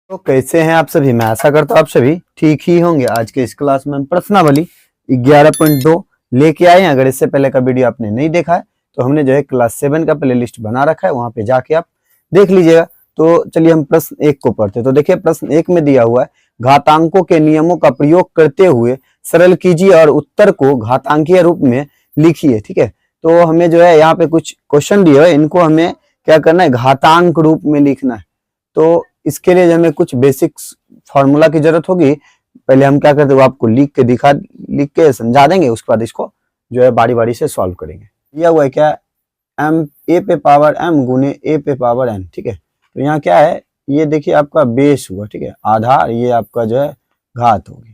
तो कैसे हैं आप सभी। मैं आशा करता हूँ आप सभी ठीक ही होंगे। आज के इस क्लास में हम प्रश्नावली 11.2 लेके आए हैं। अगर इससे पहले का वीडियो आपने नहीं देखा है तो हमने जो है क्लास 7 का प्लेलिस्ट बना रखा है, वहां पे जाके आप देख लीजिएगा। तो चलिए हम प्रश्न 1 को पढ़ते हैं। तो देखिए प्रश्न 1 में दिया हुआ है, घातांकों के नियमों का प्रयोग करते हुए सरल कीजिए और उत्तर को घातांकीय रूप में लिखिए। ठीक है, तो हमें जो है यहाँ पे कुछ क्वेश्चन दिए हुए, इनको हमें क्या करना है, घातांक रूप में लिखना है। तो इसके लिए हमें कुछ बेसिक्स फॉर्मूला की जरूरत होगी। पहले हम क्या करते हैं, वो आपको लिख के समझा देंगे, उसके बाद इसको जो है बारी बारी से सॉल्व करेंगे। दिया हुआ है क्या, m a पे पावर m गुने a पे पावर n। ठीक है, तो यहाँ क्या है, ये देखिए आपका बेस हुआ। ठीक है, आधार, ये आपका जो है घात होगी।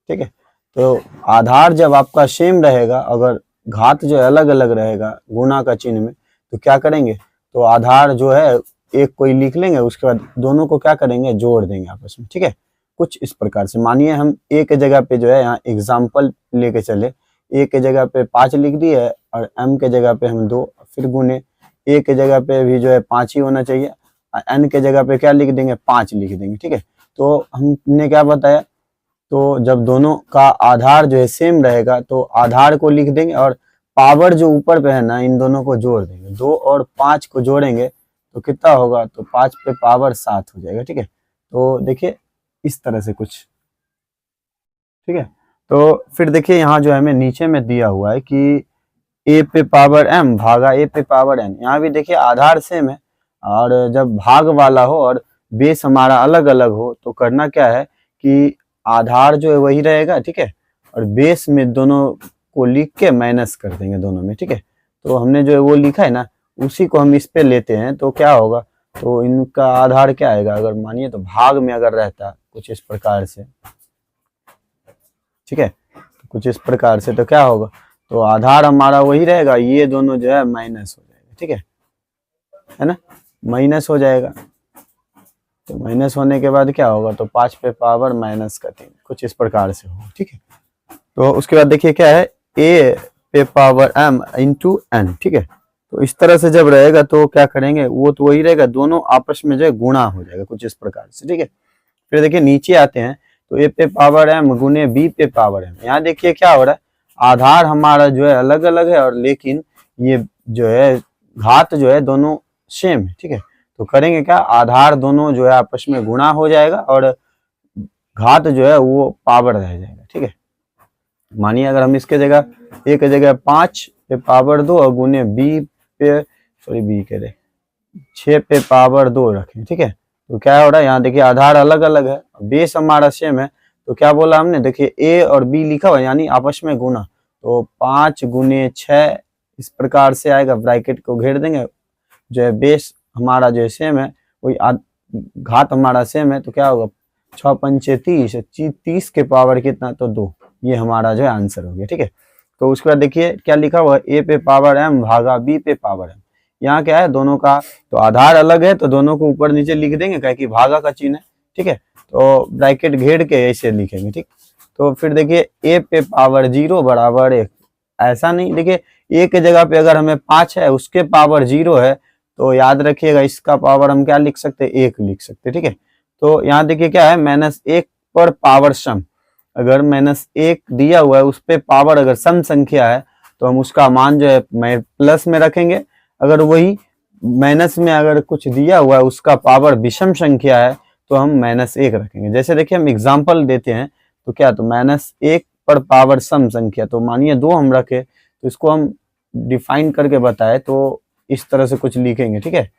ठीक है, तो आधार जब आपका सेम रहेगा, अगर घात जो है अलग अलग रहेगा गुना का चिन्ह में, तो क्या करेंगे, तो आधार जो है एक कोई लिख लेंगे, उसके बाद दोनों को क्या करेंगे, जोड़ देंगे आपस में। ठीक है, कुछ इस प्रकार से। मानिए हम ए के जगह पे जो है यहाँ एग्जाम्पल लेके चले, ए के जगह पे 5 लिख दिए और m के जगह पे हम 2, फिर गुने ए के जगह पे भी जो है 5 ही होना चाहिए, n के जगह पे क्या लिख देंगे, 5 लिख देंगे। ठीक है, तो हमने क्या बताया, तो जब दोनों का आधार जो है सेम रहेगा तो आधार को लिख देंगे और पावर जो ऊपर पे है ना, इन दोनों को जोड़ देंगे। 2 और 5 को जोड़ेंगे तो कितना होगा, तो 5 पे पावर 7 हो जाएगा। ठीक है, तो देखिए इस तरह से कुछ। ठीक है, तो फिर देखिए यहाँ जो हमें नीचे में दिया हुआ है कि a पे पावर m भागा a पे पावर n। यहाँ भी देखिए आधार सेम है, और जब भाग वाला हो और बेस हमारा अलग अलग हो तो करना क्या है कि आधार जो है वही रहेगा। ठीक है, और बेस में दोनों को लिख के माइनस कर देंगे दोनों में। ठीक है, तो हमने जो है वो लिखा है ना, उसी को हम इस पे लेते हैं, तो क्या होगा, तो इनका आधार क्या आएगा, अगर मानिए तो भाग में अगर रहता कुछ इस प्रकार से। ठीक है, तो कुछ इस प्रकार से, तो क्या होगा, तो आधार हमारा वही रहेगा, ये दोनों जो है माइनस हो जाएगा। ठीक है ना, माइनस हो जाएगा। तो माइनस होने के बाद क्या होगा, तो 5 पे पावर माइनस का 3, कुछ इस प्रकार से होगा। ठीक है, तो उसके बाद देखिए क्या है, a पे पावर m इंटू n। ठीक है, तो इस तरह से जब रहेगा तो क्या करेंगे, वो तो वही रहेगा, दोनों आपस में जो है गुणा हो जाएगा कुछ इस प्रकार से। ठीक है, फिर देखिए नीचे आते हैं, तो a पे पावर m गुने b पे पावर m। यहाँ देखिए क्या हो रहा है, आधार हमारा जो है अलग अलग है, और लेकिन ये जो है घात जो है दोनों सेम है। ठीक है, तो करेंगे क्या, आधार दोनों जो है आपस में गुणा हो जाएगा और घात जो है वो पावर रह जाएगा। ठीक है, मानिए अगर हम इसके जगह a के जगह 5 पे पावर 2 और गुने b कह रहे 6 पे पावर 2 रखें। ठीक है, तो क्या हो रहा है, यहाँ देखिए आधार अलग अलग है, बेस हमारा सेम है, तो क्या बोला हमने, देखिए a और b लिखा हुआ यानी आपस में गुना, तो 5 गुने 6 इस प्रकार से आएगा। ब्रैकेट को घेर देंगे, जो है बेस हमारा जो है सेम है, वही घात हमारा सेम है, तो क्या होगा, 6 पंचे 30, 30 के पावर कितना, तो 2। ये हमारा जो है आंसर हो गया। ठीक है, तो उसके बाद देखिए क्या लिखा हुआ है, a पे पावर m भागा b पे पावर m। यहाँ क्या है, दोनों का तो आधार अलग है, तो दोनों को ऊपर नीचे लिख देंगे, क्या कि भागा का चिन्ह है। ठीक है, तो ब्रैकेट घेर के ऐसे लिखेंगे। ठीक, तो फिर देखिए a पे पावर 0 बराबर 1। ऐसा नहीं, देखिए a के जगह पे अगर हमें 5 है, उसके पावर 0 है, तो याद रखिएगा इसका पावर हम क्या लिख सकते हैं, 1 लिख सकते हैं। ठीक है, तो यहाँ देखिए क्या है, -1 पर पावर सम। अगर -1 दिया हुआ है, उस पे पावर अगर सम संख्या है तो हम उसका मान जो है प्लस में रखेंगे। अगर वही माइनस में अगर कुछ दिया हुआ है, उसका पावर विषम संख्या है, तो हम -1 रखेंगे। जैसे देखिए हम एग्जाम्पल देते हैं, तो क्या, तो -1 पर पावर सम संख्या, तो मानिए 2 हम रखे, तो इसको हम डिफाइन करके बताए तो इस तरह से कुछ लिखेंगे। ठीक है,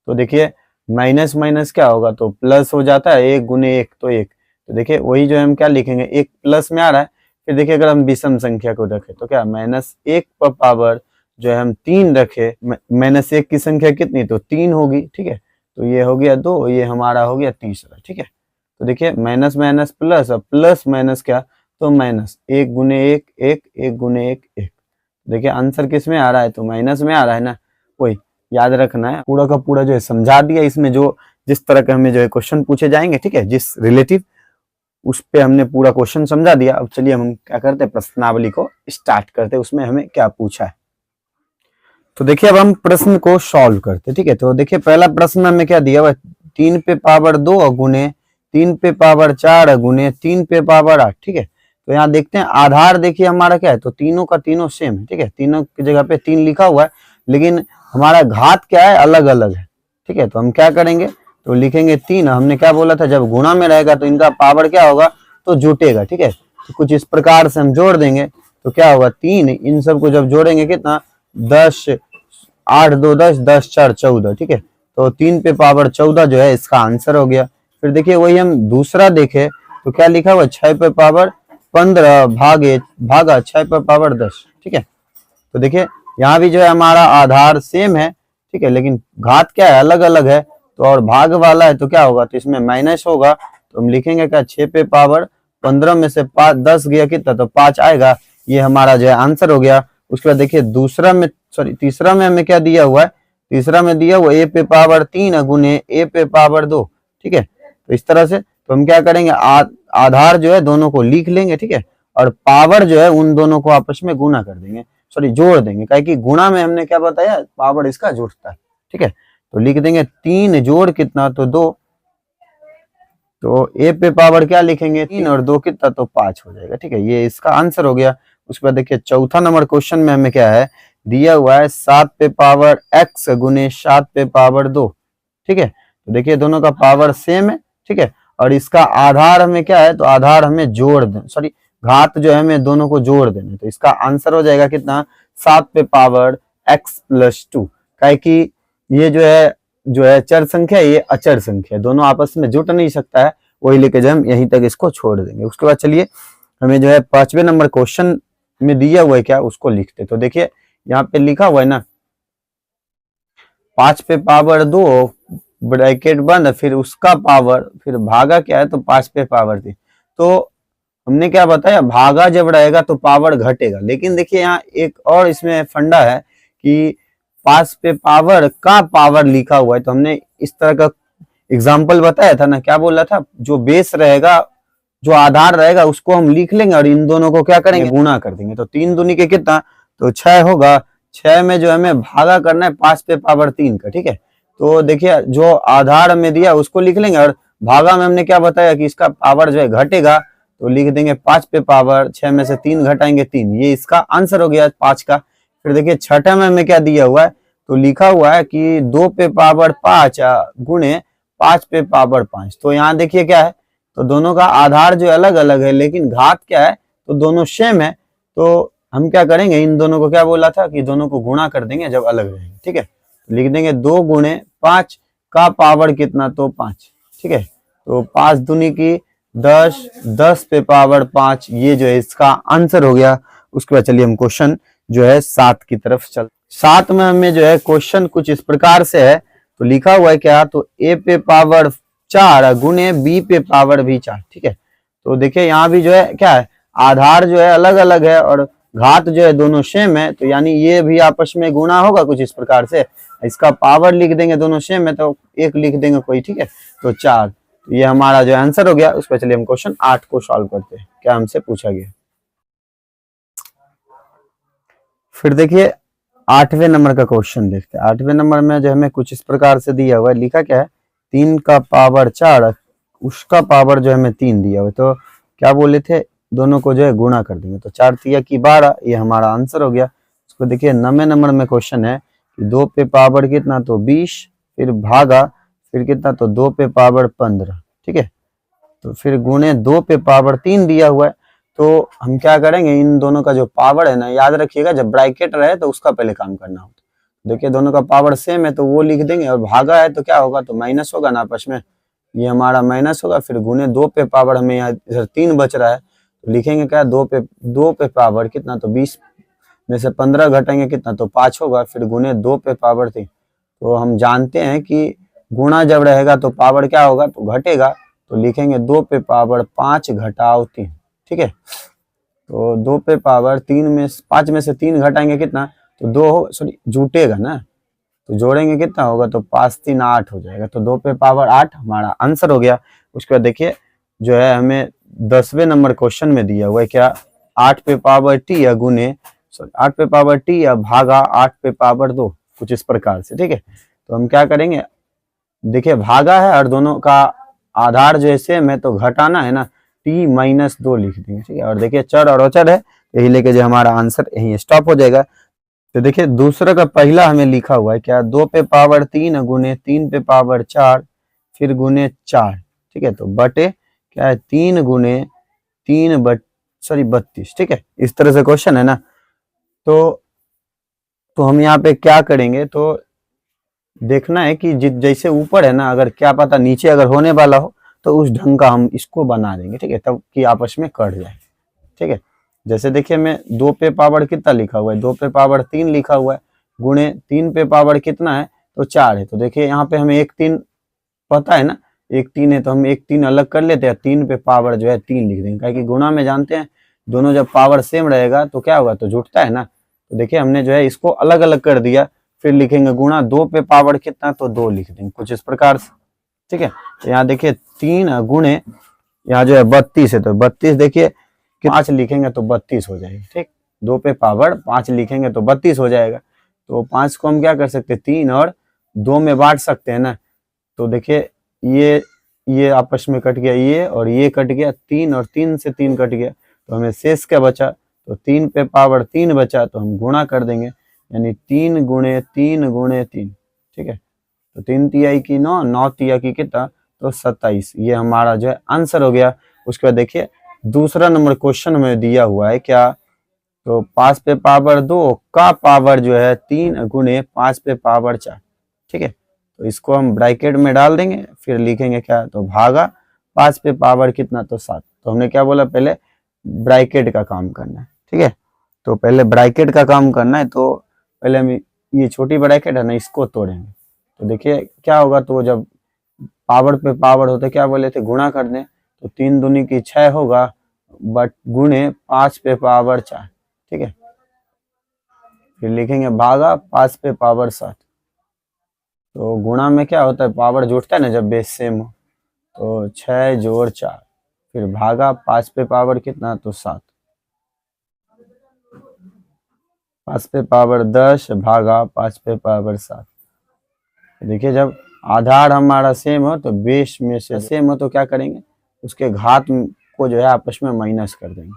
तो देखिए माइनस माइनस क्या होगा, तो प्लस हो जाता है, 1 गुने 1 तो 1। तो देखिए वही जो है हम क्या लिखेंगे, 1 प्लस में आ रहा है। फिर देखिए अगर हम विषम संख्या को रखें तो क्या, -1 पर पावर जो है हम 3 रखे, -1 की संख्या कितनी, तो 3 होगी। ठीक है, तो ये हो गया 2, ये हमारा हो गया तीसरा। ठीक है, तो देखिए माइनस माइनस प्लस, और प्लस माइनस क्या, तो माइनस, 1 गुने 1 1, 1 गुने 1 1। देखिए आंसर किस में आ रहा है, तो माइनस में आ रहा है ना, वही याद रखना है। पूरा का पूरा जो है समझा दिया, इसमें जो जिस तरह के हमें जो है क्वेश्चन पूछे जाएंगे, ठीक है, जिस रिलेटिव, उस पे हमने पूरा क्वेश्चन समझा दिया। अब चलिए हम क्या करते हैं, प्रश्नावली को स्टार्ट करते हैं, उसमें हमें क्या पूछा है। तो देखिए अब हम प्रश्न को सॉल्व करते हैं। ठीक है, तो देखिए पहला प्रश्न हमें क्या दिया हुआ है, 3 पे पावर 2 और गुने 3 पे पावर 4 गुने 3 पे पावर 8, ठीक है। तो यहाँ देखते हैं आधार, देखिए हमारा क्या है, तो तीनों का तीनों सेम है, ठीक है, तीनों की जगह पे 3 लिखा हुआ है, लेकिन हमारा घात क्या है, अलग अलग है, ठीक है। तो हम क्या करेंगे, तो लिखेंगे 3, हमने क्या बोला था, जब गुणा में रहेगा तो इनका पावर क्या होगा, तो जुटेगा, ठीक है। तो कुछ इस प्रकार से हम जोड़ देंगे, तो क्या होगा 3, इन सबको जब जोड़ेंगे कितना, 10, 8 2 10, 10 4 14, ठीक है। तो 3 पे पावर 14 जो है इसका आंसर हो गया। फिर देखिए वही हम दूसरा देखें तो क्या लिखा हुआ, 6 पे पावर 15 भागा 6 पे पावर 10, ठीक है। तो देखिए यहाँ भी जो है हमारा आधार सेम है, ठीक है, लेकिन घात क्या है, अलग अलग है, तो और भाग वाला है तो क्या होगा, तो इसमें माइनस होगा। तो हम लिखेंगे क्या, 6 पे पावर 15 में से 5 10 गया कितना, तो 5 आएगा, ये हमारा जो है आंसर हो गया। उसके बाद देखिए तीसरा में हमें क्या दिया हुआ है, तीसरा में दिया हुआ a पे पावर 3 गुने a पे पावर 2, ठीक है। तो इस तरह से तो हम क्या करेंगे, आधार जो है दोनों को लिख लेंगे, ठीक है, और पावर जो है उन दोनों को आपस में गुना कर देंगे, जोड़ देंगे, काहे कि गुणा में हमने क्या बताया, पावर इसका जुड़ता है, ठीक है। तो लिख देंगे 3 जोड़ कितना, तो 2, तो a पे पावर क्या लिखेंगे, 3 और 2 कितना, तो 5 हो जाएगा, ठीक है, ये इसका आंसर हो गया। उसके बाद देखिए चौथा नंबर क्वेश्चन में हमें क्या है दिया हुआ है, 7 पे पावर x गुने 7 पे पावर 2, ठीक है। तो देखिए दोनों का पावर सेम है, ठीक है, और इसका आधार हमें क्या है, तो आधार हमें जोड़ दें, घात जो है हमें दोनों को जोड़ देना, तो इसका आंसर हो जाएगा कितना, 7 पे पावर x प्लस 2, काहे कि ये जो है चर संख्या, ये अचर संख्या, दोनों आपस में जुट नहीं सकता है, वही लेके जब हम यहीं तक इसको छोड़ देंगे। उसके बाद चलिए हमें जो है 5वें नंबर क्वेश्चन में दिया हुआ है क्या, उसको लिखते। तो देखिए यहाँ पे लिखा हुआ है ना, 5 पे पावर 2 ब्रैकेट बंद, फिर उसका पावर, फिर भागा क्या है, तो 5 पे पावर 3। तो हमने क्या बताया, भागा जब रहेगा तो पावर घटेगा, लेकिन देखिए यहाँ एक और इसमें फंडा है कि 5 पे पावर का पावर लिखा हुआ है, तो हमने इस तरह का एग्जाम्पल बताया था ना, क्या बोला था, जो बेस रहेगा, जो आधार रहेगा उसको हम लिख लेंगे और इन दोनों को क्या करेंगे, गुणा कर देंगे। तो 3 दूनी के कितना, तो 6 होगा, 6 में जो हमें भागा करना है 5 पे पावर 3 का, ठीक है। तो देखिए जो आधार में दिया उसको लिख लेंगे, और भागा में हमने क्या बताया कि इसका पावर जो है घटेगा, तो लिख देंगे 5 पे पावर, 6 में से 3 घटाएंगे 3, ये इसका आंसर हो गया 5 का। फिर देखिए छठा में हमें क्या दिया हुआ है, तो लिखा हुआ है कि 2 पे पावर 5 गुणे 5 पे पावर 5। तो यहाँ देखिए क्या है, तो दोनों का आधार जो अलग अलग है, लेकिन घात क्या है, तो दोनों सेम है। तो हम क्या करेंगे, इन दोनों को क्या बोला था कि दोनों को गुणा कर देंगे जब अलग रहेंगे, ठीक है। तो लिख देंगे 2 गुणे 5 का पावर कितना, तो 5, ठीक है। तो 5 दूनी की 10, 10 पे पावर 5, ये जो है इसका आंसर हो गया। उसके बाद चलिए हम क्वेश्चन जो है 7 की तरफ चल। 7 में हमें जो है क्वेश्चन कुछ इस प्रकार से है, तो लिखा हुआ है क्या, तो a पे पावर 4 गुने b पे पावर भी 4, ठीक है। तो देखिए यहाँ भी जो है क्या है, आधार जो है अलग अलग है और घात जो है दोनों सेम है, तो यानी ये भी आपस में गुणा होगा कुछ इस प्रकार से, इसका पावर लिख देंगे, दोनों सेम है तो एक लिख देंगे कोई, ठीक है। तो 4, तो ये हमारा जो आंसर हो गया। उस पर चलिए हम क्वेश्चन 8 को सॉल्व करते हैं, क्या हमसे पूछा गया। फिर देखिए 8वें नंबर का क्वेश्चन देखते हैं। 8वें नंबर में जो हमें कुछ इस प्रकार से दिया हुआ है, लिखा क्या है, 3 का पावर 4 उसका पावर जो हमें 3 दिया हुआ है, तो क्या बोले थे, दोनों को जो है गुणा कर देंगे, तो 4 तिया की 12, ये हमारा आंसर हो गया। उसको देखिए 9वें नंबर में क्वेश्चन है कि 2 पे पावर कितना, तो 20, फिर भागा, फिर कितना, तो 2 पे पावर 15, ठीक है। तो फिर गुणे 2 पे पावर 3 दिया हुआ है, तो हम क्या करेंगे, इन दोनों का जो पावर है ना, याद रखिएगा जब ब्रैकेट रहे तो उसका पहले काम करना होता है। देखिए दोनों का पावर सेम है तो वो लिख देंगे, और भागा है तो क्या होगा, तो माइनस होगा ना आपस में, ये हमारा माइनस होगा। फिर गुने 2 पे पावर, हमें यहाँ इधर 3 बच रहा है, तो लिखेंगे क्या, 2 पे पावर कितना, तो 20 में से 15 घटेंगे कितना, तो 5 होगा। फिर गुने 2 पे पावर 3, तो हम जानते हैं कि गुणा जब रहेगा तो पावर क्या होगा, तो घटेगा, तो लिखेंगे 2 पे पावर 5 घटाओ 3, ठीक है। तो 2 पे पावर 3 में 5 में से 3 घटाएंगे कितना, तो 2 जुटेगा ना, तो जोड़ेंगे कितना होगा, तो 5 3 8 हो जाएगा, तो 2 पे पावर 8 हमारा आंसर हो गया। उसके बाद देखिए जो है हमें 10वें नंबर क्वेश्चन में दिया हुआ है क्या, 8 पे पावर टी या गुने 8 पे पावर टी या भागा 8 पे पावर 2, कुछ इस प्रकार से, ठीक है। तो हम क्या करेंगे, देखिए भागा है और दोनों का आधार जो है सेम है तो घटाना है ना, t-2 लिख देंगे, ठीक है। और देखिए चर और अचर है, यही लेके जो हमारा आंसर यही स्टॉप हो जाएगा। तो देखिए दूसरा का पहला हमें लिखा हुआ है क्या, 2 पे पावर 3 गुने 3 पे पावर 4 फिर गुने 4, ठीक है। तो बटे क्या है 3 गुने 3 32, ठीक है। इस तरह से क्वेश्चन है ना। तो हम यहाँ पे क्या करेंगे, तो देखना है कि जैसे ऊपर है ना, अगर क्या पता नीचे अगर होने वाला हो तो उस ढंग का हम इसको बना देंगे, ठीक है, तब कि आपस में कट जाए, ठीक है। जैसे देखिए मैं 2 पे पावर कितना लिखा हुआ है, 2 पे पावर 3 लिखा हुआ है, गुणे 3 पे पावर कितना है तो 4 है। तो देखिए यहाँ पे हमें 1 3 पता है ना, 1 3 है तो हम 1 3 अलग कर लेते हैं, 3 पे पावर जो है 3 लिख देंगे, क्योंकि गुणा में जानते हैं दोनों जब पावर सेम रहेगा तो क्या होगा, तो जुटता है ना। तो देखिए हमने जो है इसको अलग अलग कर दिया, फिर लिखेंगे गुणा 2 पे पावर कितना तो 2 लिख देंगे कुछ इस प्रकार से, ठीक है। तो यहाँ देखिए 3 गुणे यहाँ जो है 32 है, तो 32 देखिए 5 लिखेंगे तो 32 हो जाएगा, ठीक। 2 पे पावर 5 लिखेंगे तो 32 हो जाएगा। तो 5 को हम क्या कर सकते हैं, 3 और 2 में बांट सकते हैं ना। तो देखिए ये आपस में कट गया, ये और ये कट गया, 3 और 3 से 3 कट गया, तो हमें शेष क्या बचा, तो 3 पे पावर 3 बचा, तो हम गुणा कर देंगे, यानी 3 गुणे 3 गुणे 3, ठीक है। तो 3 तिहाई की 9, 9 तिहाई की कितना तो 27, ये हमारा जो है आंसर हो गया। उसके बाद देखिए दूसरा नंबर क्वेश्चन में दिया हुआ है क्या, तो 5 पे पावर 2 का पावर जो है 3 गुणे 5 पे पावर 4, ठीक है। तो इसको हम ब्रैकेट में डाल देंगे, फिर लिखेंगे क्या, तो भागा 5 पे पावर कितना तो 7। तो हमने क्या बोला, पहले ब्रैकेट का काम करना है, ठीक है। तो पहले ब्रैकेट का काम करना है, तो पहले हम ये छोटी ब्रैकेट है ना इसको तोड़ेंगे। तो देखिए क्या होगा, तो जब पावर पे पावर होते क्या बोले थे, गुणा कर दें, तो 3 दूनी की 6 होगा, बट गुणे 5 पे पावर 4, ठीक है। फिर लिखेंगे भागा 5 पे पावर 7। तो गुणा में क्या होता है, पावर जुड़ता है ना जब बेस सेम हो, तो 6 जोड़ 4 फिर भागा 5 पे पावर कितना तो 7, 5 पे पावर 10 भागा 5 पे पावर 7। देखिए जब आधार हमारा सेम हो तो बेस में से सेम हो तो क्या करेंगे, उसके घात को जो है आपस में माइनस कर देंगे।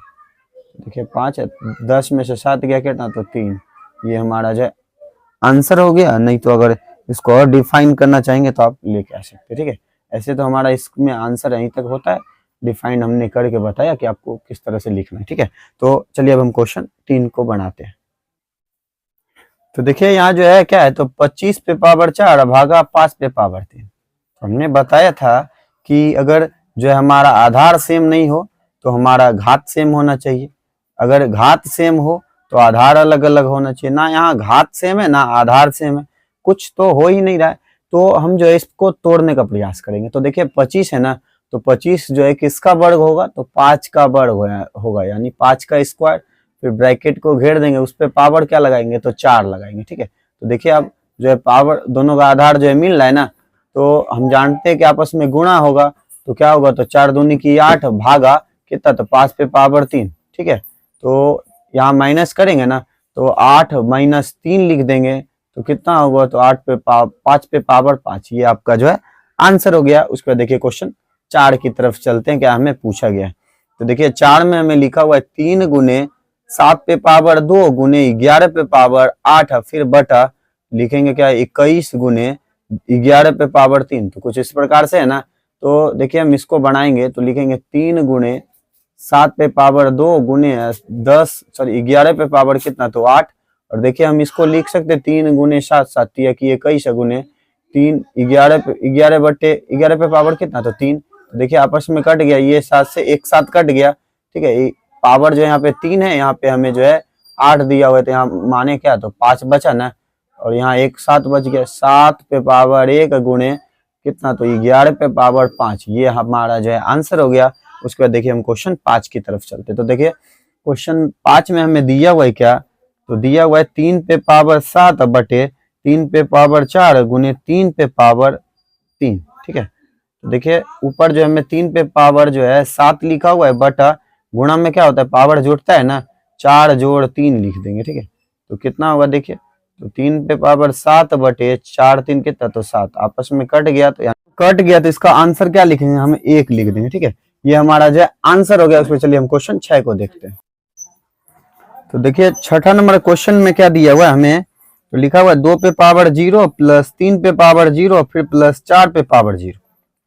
देखिए 5 है, 10 में से 7 गया कितना तो 3, ये हमारा जो है आंसर हो गया। नहीं तो अगर इसको और डिफाइन करना चाहेंगे तो आप लेके आ सकते हैं, ठीक है। ऐसे तो हमारा इसमें आंसर यहीं तक होता है, डिफाइन हमने करके बताया कि आपको किस तरह से लिखना है, ठीक है। तो चलिए अब हम क्वेश्चन 3 को बनाते हैं। तो देखिए यहाँ जो है क्या है, तो 25 पे पावर 4 भागा 5 पे पावर 3। हमने बताया था कि अगर जो है हमारा आधार सेम नहीं हो तो हमारा घात सेम होना चाहिए, अगर घात सेम हो तो आधार अलग अलग होना चाहिए ना। यहाँ घात सेम है ना आधार सेम है, कुछ तो हो ही नहीं रहा है। तो हम जो है इसको तोड़ने का प्रयास करेंगे। तो देखिए 25 है ना, तो 25 जो है किसका वर्ग होगा, तो 5 का वर्ग होगा, यानी 5 का स्क्वायर, फिर ब्रैकेट को घेर देंगे, उस पर पावर क्या लगाएंगे, तो 4 लगाएंगे, ठीक है। तो देखिए अब जो है पावर दोनों का आधार जो है मिल रहा है ना, तो हम जानते हैं कि आपस में गुणा होगा, तो क्या होगा, तो 4 दूनी की 8 भागा कितना तो 5 पे पावर 3, ठीक है। तो यहाँ माइनस करेंगे ना, तो 8 माइनस 3 लिख देंगे, तो कितना होगा, तो 5 पे पावर 5, ये आपका जो है आंसर हो गया। उसके बाद देखिए क्वेश्चन 4 की तरफ चलते हैं, क्या हमें पूछा गया है। तो देखिए 4 में हमें लिखा हुआ है 3 गुने 7 पे पावर 2 गुने 11 पे पावर 8, फिर बटा लिखेंगे क्या 21 गुने 11 पे पावर 3। तो कुछ इस प्रकार से है ना। तो देखिए हम इसको बनाएंगे तो लिखेंगे 3 गुने 7 पे पावर 2 गुने 11 पे पावर कितना तो 8, और देखिए हम इसको लिख सकते 3 गुने 7 7 की 21 गुने 3 11 बटे 11 पे पावर कितना तो 3। देखिए आपस में कट गया, ये 7 से एक साथ कट गया, ठीक है। पावर जो यहाँ पे 3 है, यहाँ पे हमें जो है 8 दिया हुआ है, तो यहाँ माने क्या तो 5 बचा ना, और यहाँ एक 7 बच गया, 7 पे पावर 1 गुणे कितना तो 11 पे पावर 5, ये हमारा जो है आंसर हो गया। उसके बाद देखिए हम क्वेश्चन 5 की तरफ चलते। तो देखिए क्वेश्चन 5 में हमें दिया हुआ है क्या, तो दिया हुआ है 3 पे पावर 7 बटे 3 पे पावर 4 गुने 3 पे पावर 3, ठीक है। तो देखिए ऊपर जो हमें 3 पे पावर जो है 7 लिखा हुआ है, बटा गुणा में क्या होता है पावर जुड़ता है ना, 4 जोड़ 3 लिख देंगे, ठीक है। तो कितना होगा देखिए, तो 3 पे पावर 7 बटे 4 3 कितना तो 7, आपस में कट गया, तो यहाँ कट गया तो इसका आंसर क्या लिखेंगे, हम 1 लिख देंगे। ठीक है, ये हमारा जो है आंसर हो गया। उसमें चलिए हम क्वेश्चन 6 को देखते हैं। तो देखिए छठा नंबर क्वेश्चन में क्या दिया हुआ है हमें, तो लिखा हुआ है 2 पे पावर 0 प्लस 3 पे पावर 0 फिर प्लस 4 पे पावर 0।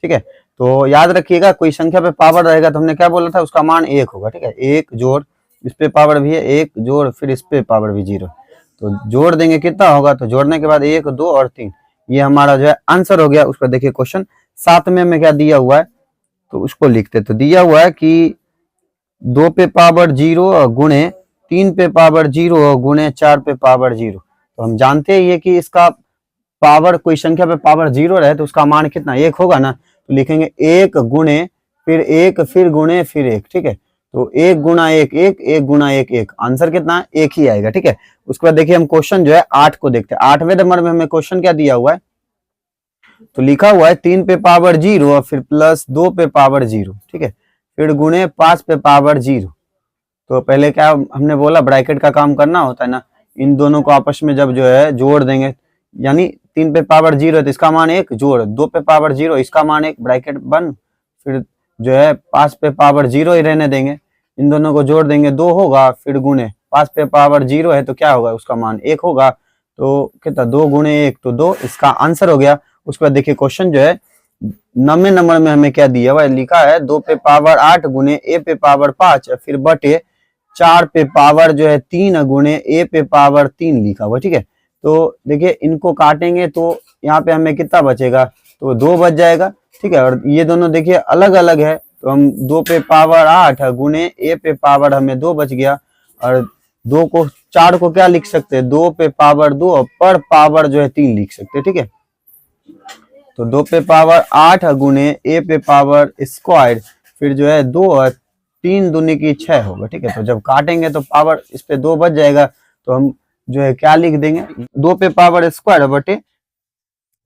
ठीक है, तो याद रखिएगा कोई संख्या पे पावर रहेगा तो हमने क्या बोला था, उसका मान 1 होगा। ठीक है, 1 जोड़ इस पे पावर भी है 1 जोड़ फिर इस पे पावर भी 0, तो जोड़ देंगे कितना होगा, तो जोड़ने के बाद 1 2 और 3, ये हमारा जो है आंसर हो गया। उसका देखिए क्वेश्चन 7 में क्या दिया हुआ है, तो उसको लिखते। तो दिया हुआ है कि 2 पे पावर 0 गुणे 3 पे पावर 0 गुणे 4 पे पावर 0। तो हम जानते हैं ये कि इसका पावर, कोई संख्या पे पावर 0 रहे तो उसका मान कितना 1 होगा ना, तो लिखेंगे 1 गुणे फिर 1 फिर गुणे फिर 1। ठीक है, तो 1 गुणा 1 1 1 गुणा 1 1, आंसर कितना 1 ही आएगा। ठीक है, उसके बाद देखिए हम क्वेश्चन जो है 8 को देखते हैं। 8वें नंबर में हमें क्वेश्चन क्या दिया हुआ है, तो लिखा हुआ है 3 पे पावर 0 फिर प्लस 2 पे पावर 0। ठीक है, फिर गुणे 5 पे पावर 0। तो पहले क्या हमने बोला, ब्रैकेट का काम करना होता है ना, इन दोनों को आपस में जब जो है जोड़ देंगे, यानी 3 पे पावर 0 है तो इसका मान 1 जोड़ 2 पे पावर 0 इसका मान 1 ब्रैकेट बंद, फिर जो है 5 पे पावर 0 ही रहने देंगे, इन दोनों को जोड़ देंगे 2 होगा, फिर गुणे 5 पे पावर 0 है तो क्या होगा, उसका मान 1 होगा। तो कितना 2 गुणे 1 तो 2, इसका आंसर हो गया। उसके बाद देखिए क्वेश्चन जो है 9वें नंबर में हमें क्या दिया हुआ है, लिखा है 2 पे पावर 8 गुणे ए पे पावर 5 फिर बटे 4 पे पावर जो है 3 गुणे ए पे पावर 3 लिखा हुआ। ठीक है, तो देखिए इनको काटेंगे तो यहाँ पे हमें कितना बचेगा, तो 2 बच जाएगा। ठीक है, और ये दोनों देखिए अलग अलग है, तो हम 2 पे पावर 8 गुणे ए पे पावर हमें 2 बच गया, और 2 को 4 को क्या लिख सकते हैं, 2 पे पावर 2 पर पावर जो है 3 लिख सकते हैं। ठीक है, तो 2 पे पावर 8 गुणे ए पे पावर स्क्वायर फिर जो है 2 और 3 दूनी की 6 होगा। ठीक है, तो जब काटेंगे तो पावर इस पे 2 बच जाएगा, तो हम जो है क्या लिख देंगे, 2 पे पावर स्क्वायर बटे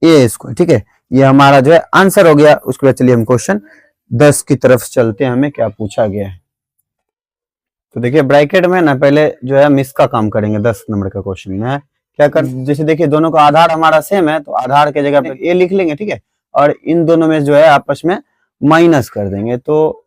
ए स्क्वायर। ठीक है, ये हमारा जो है आंसर हो गया। उसके बाद चलिए हम क्वेश्चन 10 की तरफ चलते हैं, हमें क्या पूछा गया है। तो देखिए ब्रैकेट में ना पहले जो है हम इसका काम करेंगे। 10 नंबर का क्वेश्चन में क्या कर, जैसे देखिए दोनों का आधार हमारा सेम है तो आधार के जगह पे ए लिख लेंगे। ठीक है, और इन दोनों में जो है आपस में माइनस कर देंगे। तो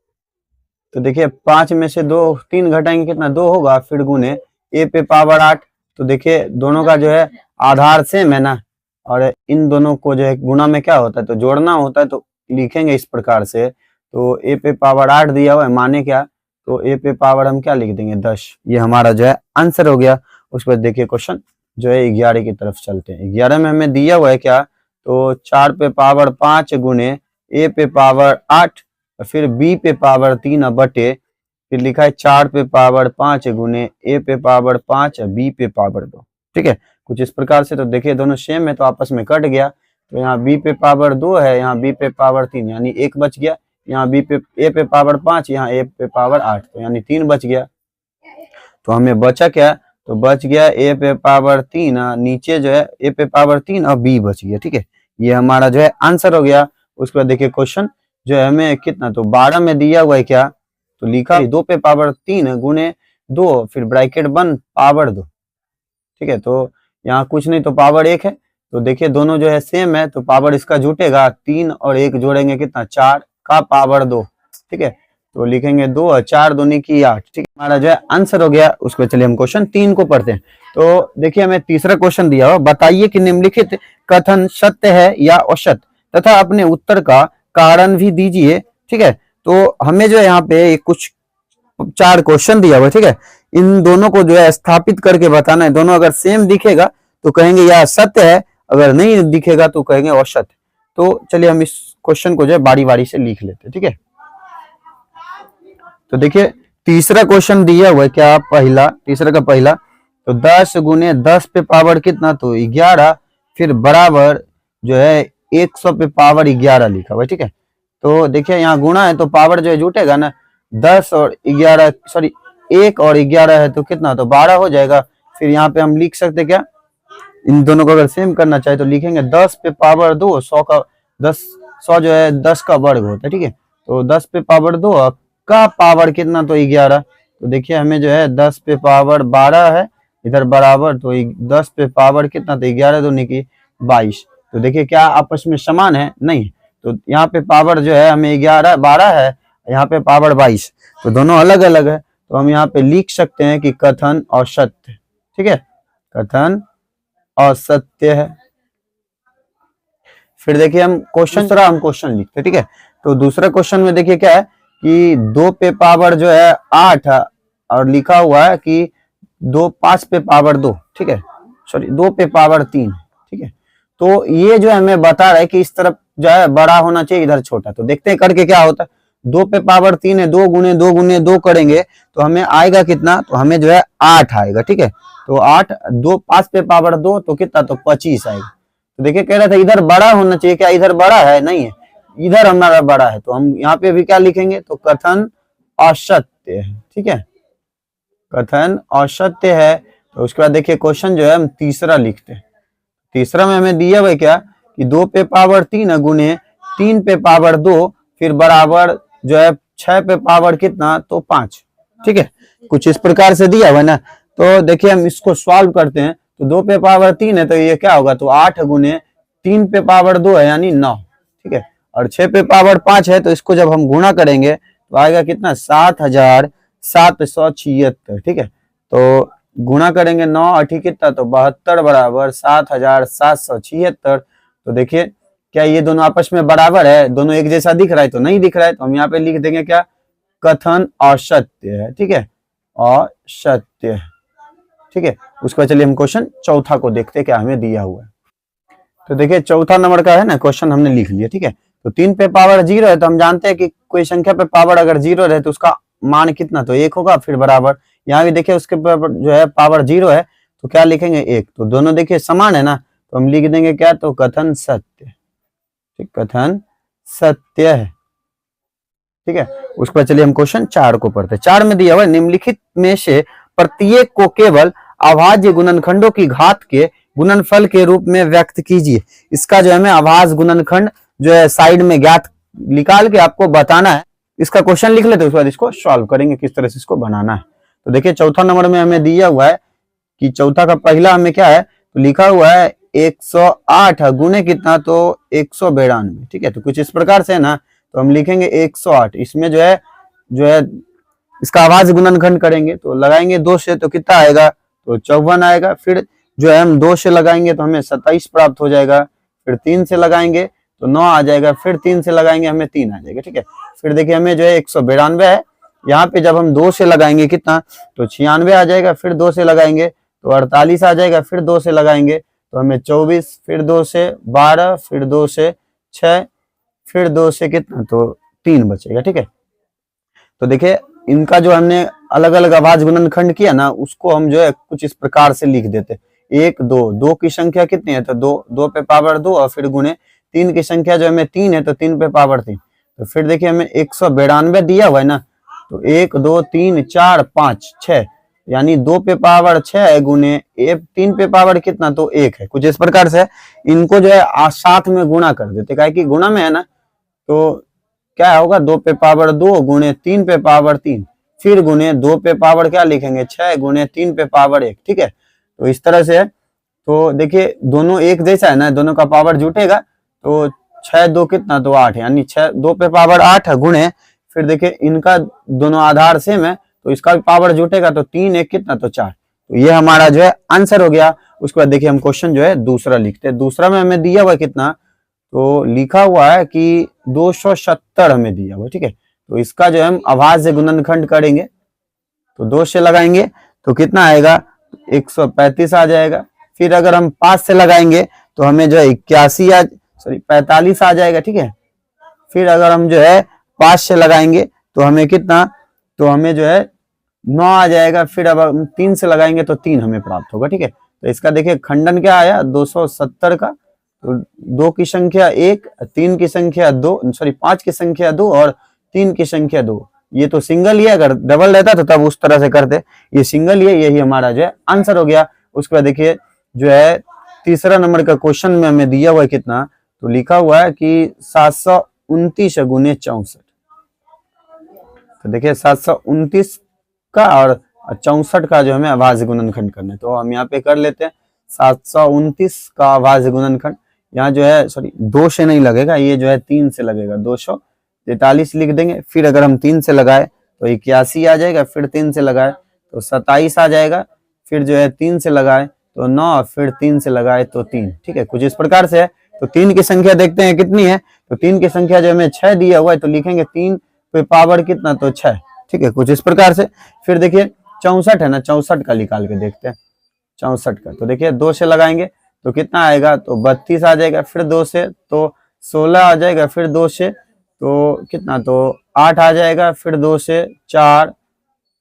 देखिए 5 में से 3 घटाएंगे कितना 2 होगा, फिर गुने ए पे पावर 8। तो देखिए दोनों का जो है आधार सेम है ना, और इन दोनों को जो है गुणा में क्या होता है तो जोड़ना होता है, तो लिखेंगे इस प्रकार से। तो ए पे पावर 8 दिया हुआ है, माने क्या, तो ए पे पावर हम क्या लिख देंगे 10। ये हमारा जो है आंसर हो गया। उसके बाद देखिए क्वेश्चन जो है 11 की तरफ चलते हैं। 11 में हमें दिया हुआ है क्या, तो 4 पे पावर 5 गुणे ए पे पावर 8 फिर बी पे पावर 3 बटे फिर लिखा है 4 पे पावर 5 गुणे ए पे पावर 5 बी पे पावर 2। ठीक है, कुछ इस प्रकार से। तो देखिए दोनों सेम है तो आपस में कट गया, तो यहाँ बी पे पावर 2 है, यहाँ बी पे पावर 3 यानी 1 बच गया, यहाँ बी पे ए पे पावर 5 यहाँ ए पे पावर 8 तो यानी 3 बच गया। तो हमें बचा क्या, तो बच गया ए पे पावर 3, नीचे जो है ए पे पावर 3 और बी बच गया। ठीक है, ये हमारा जो है आंसर हो गया। उसके बाद देखिए क्वेश्चन जो है हमें कितना, तो 12 में दिया हुआ है क्या, तो लिखा 2 पे पावर 3 गुणे 2 फिर ब्रैकेट बंद पावर 2। ठीक है, तो यहाँ कुछ नहीं तो पावर 1 है, तो देखिए दोनों जो है सेम है तो पावर इसका जुटेगा, 3 और 1 जोड़ेंगे कितना 4 का पावर 2। ठीक है, तो लिखेंगे 2 और 4 दूनी की 8। ठीक है, हमारा जो है आंसर हो गया। उसको चलिए हम क्वेश्चन 3 को पढ़ते हैं। तो देखिए हमें तीसरा क्वेश्चन दिया हो, बताइए कि निम्नलिखित कथन सत्य है या असत्य तथा अपने उत्तर का कारण भी दीजिए। ठीक है, तो हमें जो है यहाँ पे कुछ 4 क्वेश्चन दिया हुआ है। ठीक है, इन दोनों को जो है स्थापित करके बताना है। दोनों अगर सेम दिखेगा तो कहेंगे यह सत्य है, अगर नहीं दिखेगा तो कहेंगे असत्य। तो चलिए हम इस क्वेश्चन को जो है बारी बारी से लिख लेते हैं। ठीक है, तो देखिए तीसरा क्वेश्चन दिया हुआ है क्या, पहला तीसरा का पहला, तो 10 गुने 10 पे पावर कितना, तो 11 फिर बराबर जो है 100 पे पावर 11 लिखा हुआ है। ठीक है, तो देखिए यहाँ गुणा है तो पावर जो है जुटेगा ना, 10 और 11 सॉरी 1 और 11 है तो कितना, तो 12 हो जाएगा। फिर यहाँ पे हम लिख सकते क्या, इन दोनों को अगर सेम करना चाहे तो लिखेंगे 10 पे पावर 2 100 का 10 100 जो है 10 का वर्ग होता है। ठीक है, तो 10 पे पावर 2 का पावर कितना, तो 11। तो देखिए हमें जो है 10 पे पावर 12 है इधर बराबर, तो 10 पे पावर कितना, तो 11 दूनी की 22। तो देखिए क्या आपस में समान है, नहीं, तो यहाँ पे पावर जो है हमें 11 12 है, यहाँ पे पावर 22, तो दोनों अलग अलग है। तो हम यहाँ पे लिख सकते हैं कि कथन असत्य, ठीक है, कथन असत्य है। फिर देखिए हम क्वेश्चन लिखते हैं, ठीक है। तो दूसरा क्वेश्चन में देखिए क्या है कि 2 पे पावर जो है 8 है और लिखा हुआ है कि 2 5 पे पावर 2, ठीक है, सॉरी 2 पे पावर 3, ठीक है। तो ये जो है हमें बता रहा है कि इस तरफ जो है बड़ा होना चाहिए, इधर छोटा। तो देखते हैं करके क्या होता है। 2 पे पावर 3 है, 2 गुने 2 गुने 2 करेंगे तो हमें आएगा कितना, तो हमें जो है 8 आएगा, ठीक है। तो 8 2 5 पे पावर 2 तो कितना, तो 25 आएगा। तो देखिए कह रहा था इधर बड़ा होना चाहिए, क्या इधर बड़ा है, नहीं है, इधर हमारा बड़ा है। तो हम यहाँ पे भी क्या लिखेंगे, तो कथन असत्य है, ठीक है, कथन असत्य है। तो उसके बाद देखिए क्वेश्चन जो है हम तीसरा लिखते हैं। तीसरा में हमें दिया हुआ क्या कि 2 पे पावर 3 गुने 3 पे पावर 2 फिर बराबर जो है 6 पे पावर कितना, तो 5, ठीक है, कुछ इस प्रकार से दिया हुआ है ना। तो देखिए हम इसको सॉल्व करते हैं। तो 2 पे पावर 3 है तो ये क्या होगा, तो 8 गुने 3 पे पावर 2 है यानी 9, ठीक है, और 6 पे पावर 5 है तो इसको जब हम गुणा करेंगे तो आएगा कितना, 7776, ठीक है। तो गुणा करेंगे 9 8 कितना, तो 72 बराबर 7776। तो देखिए क्या ये दोनों आपस में बराबर है, दोनों एक जैसा दिख रहा है, तो नहीं दिख रहा है। तो हम यहाँ पे लिख देंगे क्या, कथन असत्य है, ठीक है, असत्य है, ठीक है। उसके बाद चलिए हम क्वेश्चन चौथा को देखते हैं क्या हमें दिया हुआ है। तो देखिए चौथा नंबर का है ना क्वेश्चन हमने लिख लिया, ठीक है। तो 3 पे पावर 0 है तो हम जानते हैं कि कोई संख्या पे पावर अगर 0 रहे तो उसका मान कितना, तो 1 होगा। फिर बराबर यहाँ भी देखिए उसके जो है पावर 0 है तो क्या लिखेंगे, 1। तो दोनों देखिए समान है ना, तो हम लिख देंगे क्या, तो कथन सत्य, ठीक, कथन सत्य है, ठीक है। उसके बाद चलिए हम क्वेश्चन 4 को पढ़ते हैं। 4 में दिया हुआ निम्नलिखित में से प्रत्येक को केवल अभाज्य गुणनखंडों की घात के गुणनफल के रूप में व्यक्त कीजिए। इसका जो है हमें अभाज्य गुणनखंड जो है साइड में ज्ञात निकाल के आपको बताना है। इसका क्वेश्चन लिख लेते हैं, उसके बाद इसको सॉल्व करेंगे किस तरह से इसको बनाना है। तो देखिए चौथा नंबर में हमें दिया हुआ है कि चौथा का पहला हमें क्या है, तो लिखा हुआ है 108 गुने कितना, तो 192, ठीक है। तो कुछ इस प्रकार से है ना, तो हम लिखेंगे 108। इसमें जो है इसका अभाज्य गुणनखंड करेंगे तो लगाएंगे 2 से तो कितना आएगा, तो 54 आएगा। फिर जो है हम 2 से लगाएंगे तो हमें 27 प्राप्त हो जाएगा। फिर 3 से लगाएंगे तो 9 आ जाएगा। फिर 3 से लगाएंगे हमें 3 आ जाएगा, ठीक है। फिर देखिए हमें जो है 192 है, यहाँ पे जब हम 2 से लगाएंगे कितना, तो 96 आ जाएगा। फिर 2 से लगाएंगे तो 48 आ जाएगा। फिर 2 से लगाएंगे तो हमें 24, फिर 2 से 12, फिर 2 से 6, फिर 2 से कितना, तो 3 बचेगा, ठीक है। तो देखिए इनका जो हमने अलग अलग अभाज्य गुणनखंड किया ना, उसको हम जो है कुछ इस प्रकार से लिख देते। 1 2 2 की संख्या कितनी है, तो 2 पे पावर 2 और फिर गुने 3 की संख्या जो हमें 3 है तो 3 पे पावर 3। तो फिर देखिए हमें 192 दिया हुआ है ना, तो 1 2 3 4 5 6 यानी 2 पे पावर 6 गुने 3 पे पावर कितना, तो 1 है। कुछ इस प्रकार से इनको जो है साथ में गुणा कर देते, क्या कि गुणा में है ना, तो क्या होगा, 2 पे पावर 2 गुने 3 पे पावर 3 फिर गुने 2 पे पावर क्या लिखेंगे 6 गुने 3 पे पावर 1, ठीक है। तो इस तरह से तो देखिए दोनों एक जैसा है ना, दोनों का पावर जुटेगा तो 6 2 कितना, तो 8 यानी 6 2 पे पावर 8 गुणे फिर देखिए इनका दोनों आधार सेम है तो इसका भी पावर जुटेगा तो 3 1 कितना, तो 4। तो ये हमारा जो है आंसर हो गया। उसके बाद देखिए हम क्वेश्चन जो है दूसरा लिखते हैं। दूसरा में हमें दिया हुआ कितना, तो लिखा हुआ है कि 270 हमें दिया हुआ है, ठीक है। तो इसका जो है हम अभाज्य गुणनखंड करेंगे तो 2 से लगाएंगे तो कितना आएगा, 135 आ जाएगा। फिर अगर हम 5 से लगाएंगे तो हमें जो है 45 आ जाएगा, ठीक है। फिर अगर हम जो है 5 से लगाएंगे तो हमें कितना, तो हमें जो है 9 आ जाएगा। फिर अब हम 3 से लगाएंगे तो 3 हमें प्राप्त होगा, ठीक है। तो इसका देखिए खंडन क्या आया 270 का, तो 2 की संख्या 1, 3 की संख्या 2, सॉरी 5 की संख्या 2 और 3 की संख्या 2। ये तो सिंगल ही है, अगर डबल रहता तो तब उस तरह से करते, ये सिंगल ही है, यही हमारा जो है आंसर हो गया। उसके बाद देखिए जो है तीसरा नंबर का क्वेश्चन में हमें दिया हुआ है कितना, तो लिखा हुआ है कि 729 गुने 64। तो देखिए 729 का और 64 का जो हमें अभाज्य गुणनखंड करना है, तो हम यहाँ पे कर लेते हैं 729 का अभाज्य गुणनखंड। यहाँ जो है सॉरी 2 से नहीं लगेगा, ये जो है 3 से लगेगा, 243 लिख देंगे। फिर अगर हम 3 से लगाए तो 81 आ जाएगा, फिर 3 से लगाए तो 27 आ जाएगा, फिर जो है 3 से लगाए तो 9, फिर 3 से लगाए तो 3। ठीक है, कुछ इस प्रकार से है। तो 3 की संख्या देखते हैं कितनी है। तो 3 की संख्या जो हमें 6 दिया हुआ है, तो लिखेंगे 3 पे पावर कितना, तो 6। ठीक है, कुछ इस प्रकार से। फिर देखिए 64 है ना, 64 का निकाल के देखते हैं, 64 का। तो देखिए 2 से लगाएंगे तो कितना आएगा, तो 32 आ जाएगा, फिर 2 से तो 16 आ जाएगा, फिर 2 से तो कितना, तो 8 आ जाएगा, फिर 2 से 4,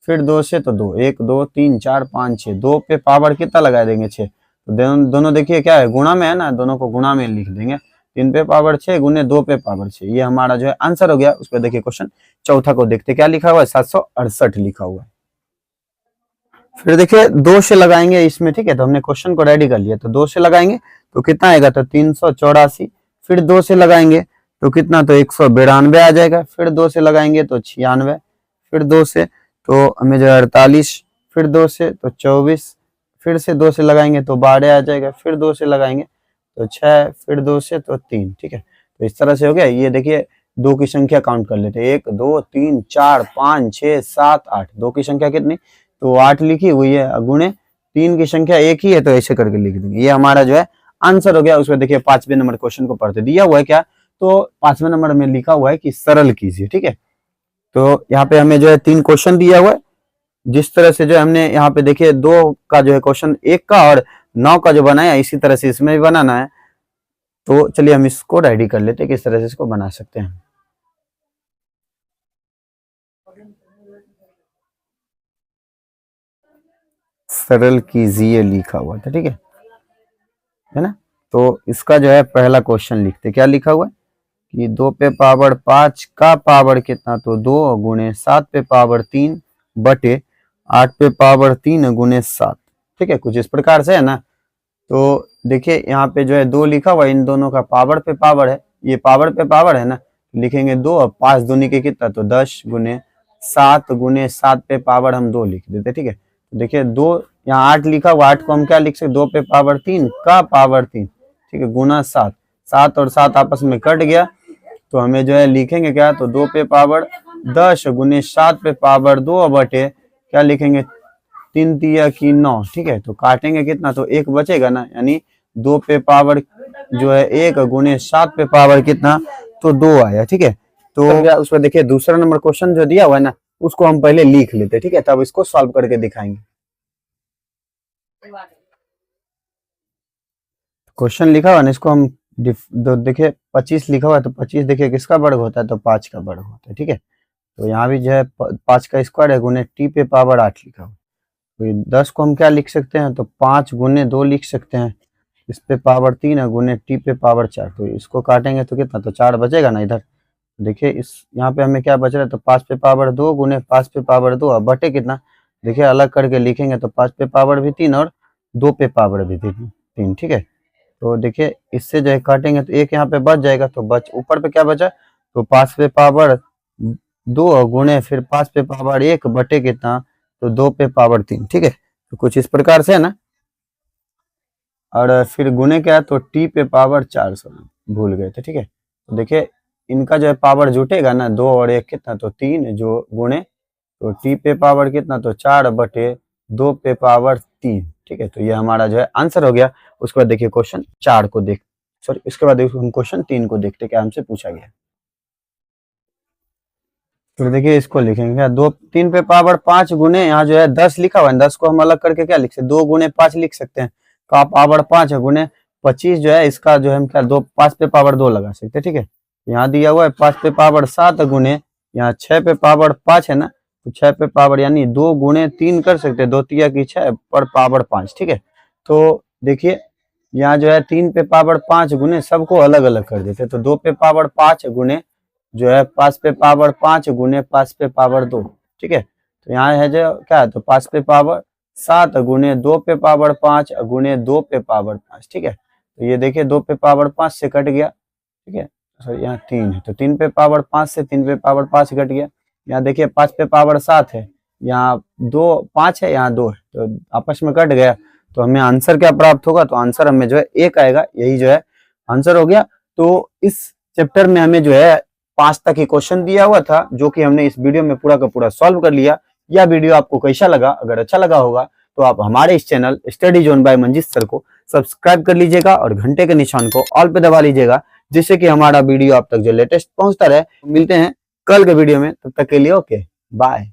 फिर 2 से तो 2, 1 2 3 4 5 6, 2 पे पावर कितना लगा देंगे, 6। तो दोनों देखिए क्या है, गुणा में है ना, दोनों को गुणा में लिख देंगे। 3 पे पावर 6 गुने 2 पे पावर 6, ये हमारा जो है आंसर हो गया। उस पर देखिए क्वेश्चन चौथा को देखते, क्या लिखा हुआ है, 768 लिखा हुआ है। फिर देखिए 2 से लगाएंगे इसमें। ठीक है, तो हमने क्वेश्चन को रेडी कर लिया, तो 2 से लगाएंगे तो कितना आएगा, तो 384। फिर 2 से लगाएंगे तो कितना, तो 192 आ जाएगा, फिर 2 से लगाएंगे तो 96, फिर 2 से तो हमें जो है 48, फिर 2 से तो 24, फिर से 2 से लगाएंगे तो 12 आ जाएगा, फिर 2 से लगाएंगे तो 6, फिर 2 से तो 3। ठीक है, तो इस तरह से हो गया। ये देखिए 2 की संख्या काउंट कर लेते हैं, 1 2 3 4 5 6 7 8, 2 की संख्या कितनी, तो 8 लिखी हुई है, गुणे 3 की संख्या 1 ही है, तो ऐसे करके लिख देंगे। ये हमारा जो है आंसर हो गया। उसमें देखिए 5वें नंबर क्वेश्चन को पढ़ते, दिया हुआ है क्या, तो 5वें नंबर में लिखा हुआ है कि सरल कीजिए। ठीक है, तो यहाँ पे हमें जो है 3 क्वेश्चन दिया हुआ है। जिस तरह से जो हमने यहाँ पे देखिए 2 का जो है क्वेश्चन 1 का और 9 का जो बनाया, इसी तरह से इसमें भी बनाना है। तो चलिए हम इसको रेडी कर लेते हैं, किस तरह से इसको बना सकते हैं। सरल कीजिए लिखा हुआ था, ठीक है ना। तो इसका जो है पहला क्वेश्चन लिखते, क्या लिखा हुआ है कि 2 पे पावर 5 का पावर कितना, तो 2 गुणे 7 पे पावर 3 बटे 8 पे पावर 3 गुणे 7। ठीक है, कुछ इस प्रकार से है ना। तो देखिए यहाँ पे जो है 2 लिखा हुआ है, इन दोनों का पावर पे पावर है, ये पावर पे पावर है ना, लिखेंगे 2 और 5 दूनी के कितना, तो 10 गुने 7 गुने 7 पे पावर हम 2 लिख देते। ठीक है, तो देखिए 2 यहाँ 8 लिखा हुआ, 8 को हम क्या लिख सकते, 2 पे पावर 3 का पावर 3। ठीक है, गुना 7, 7 और 7 आपस में कट गया, तो हमें जो है लिखेंगे क्या, तो 2 पे पावर 10 गुने 7 पे पावर 2 बटे क्या लिखेंगे, 3 तिया की 9। ठीक है, तो काटेंगे कितना, तो 1 बचेगा ना, यानी 2 पे पावर जो है 1 गुने 7 पे पावर कितना, तो 2 आया। ठीक है, तो उसमें देखिए दूसरा नंबर क्वेश्चन जो दिया हुआ है ना, उसको हम पहले लिख लेते। ठीक है, तब इसको सॉल्व करके दिखाएंगे। क्वेश्चन लिखा हुआ ना, इसको हम देखिए 25 लिखा हुआ है, तो 25 देखिए किसका वर्ग होता है, तो 5 का वर्ग होता है। ठीक है, तो यहाँ भी जो है 5 का स्क्वायर है, गुने टी पे पावर 8 लिखा हुआ। तो 10 को हम क्या लिख सकते हैं, तो 5 गुने 2 लिख सकते हैं, इस पे पावर 3 है, गुने टी पे पावर 4। तो इसको काटेंगे तो कितना, तो 4 बचेगा ना इधर। देखिए इस यहाँ पे हमें क्या बच रहा है, तो 5 पे पावर 2 गुने 5 पे पावर 2 और बटे कितना, देखिए अलग करके लिखेंगे तो 5 पे पावर भी 3 और 2 पे पावर भी 3। ठीक है, तो देखिए इससे जो है काटेंगे तो एक यहाँ पे बच जाएगा, तो ऊपर पे क्या बचा, तो 5 पे पावर 2 गुणे फिर 5 पे पावर 1 बटे कितना, तो 2 पे पावर 3। ठीक है, तो कुछ इस प्रकार से है ना। और फिर गुणे क्या, तो टी पे पावर 4 भूल गए थे। ठीक है, तो देखिए इनका जो है पावर जुटेगा ना, 2 और 1 कितना, तो 3 जो गुणे, तो टी पे पावर कितना, तो 4 बटे 2 पे पावर 3। ठीक है, तो ये हमारा जो है आंसर हो गया। उसके बाद देखिए क्वेश्चन 4 को देख सॉरी इसके बाद हम क्वेश्चन 3 को देखते, क्या हमसे पूछा गया। तो देखिए इसको लिखेंगे क्या, 3 पे पावर 5 गुने, यहाँ जो है 10 लिखा हुआ है, 10 को हम अलग करके क्या लिख सकते हैं, 2 गुने 5 लिख सकते हैं, का पावर 5 है, गुने 25 जो है इसका जो है हम क्या 5 पे पावर 2 लगा सकते हैं। ठीक है, यहाँ दिया हुआ है 5 पे पावर 7 गुने, यहाँ 6 पे पावर 5 है ना, तो 6 पे पावर यानी 2 गुणे 3 कर सकते हैं, 2 तिया की 6 पर पावर 5। ठीक है, तो देखिए यहाँ जो है 3 पे पावर 5 गुने, सबको अलग अलग कर देते, तो 2 पे पावर 5 गुने जो है 5 पे पावर 5 गुने 5 पे पावर 2। ठीक है, तो यहाँ है जो क्या है, तो 5 पे पावर 7 गुने 2 पे पावर 5 गुने 2 पे पावर 5। ठीक है, तो ये देखिए 2 पे पावर 5 से कट गया। ठीक है, सॉरी यहाँ 3 है, तो 3 पे पावर 5 से 3 पे पावर 5 कट गया। यहाँ देखिए 5 पे पावर 7 है, यहाँ 5 है, यहाँ 2 है, तो आपस में कट गया। तो हमें आंसर क्या प्राप्त होगा, तो आंसर हमें जो है 1 आएगा। यही जो है आंसर हो गया। तो इस चैप्टर में हमें जो है 5 तक ही क्वेश्चन दिया हुआ था, जो कि हमने इस वीडियो में पूरा का पूरा सॉल्व कर लिया। यह वीडियो आपको कैसा लगा? अगर अच्छा लगा होगा तो आप हमारे इस channel study zone by Manjeet sir को सब्सक्राइब कर लीजिएगा और घंटे के निशान को ऑल पे दबा लीजिएगा, जिससे कि हमारा वीडियो आप तक जो लेटेस्ट पहुंचता रहे। मिलते हैं कल के वीडियो में, तब तक के लिए ओके बाय।